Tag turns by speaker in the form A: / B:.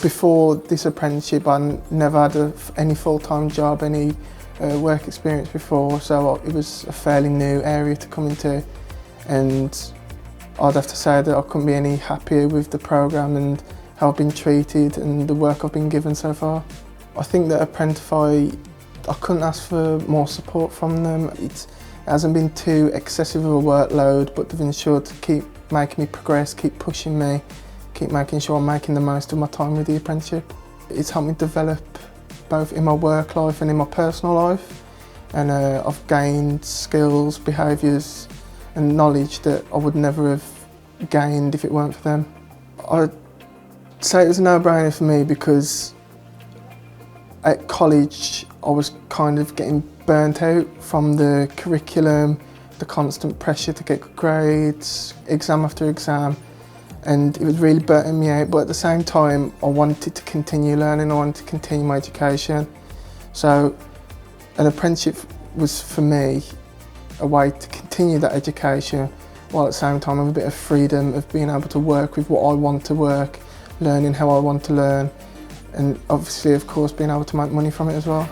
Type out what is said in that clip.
A: Before this apprenticeship, I never had any full-time job, any work experience before, so it was a fairly new area to come into, and I'd have to say that I couldn't be any happier with the programme and how I've been treated and the work I've been given so far. I think that Apprentify, I couldn't ask for more support from them. It hasn't been too excessive of a workload, but they've ensured to keep making me progress, keep pushing me, keep making sure I'm making the most of my time with the apprenticeship. It's helped me develop both in my work life and in my personal life, and I've gained skills, behaviours and knowledge that I would never have gained if it weren't for them. I'd say it was a no-brainer for me because at college I was kind of getting burnt out from the curriculum, the constant pressure to get good grades, exam after exam, and it was really burning me out, but at the same time I wanted to continue learning, I wanted to continue my education. So an apprenticeship was for me a way to continue that education while at the same time have a bit of freedom of being able to work with what I want to work, learning how I want to learn, and obviously of course being able to make money from it as well.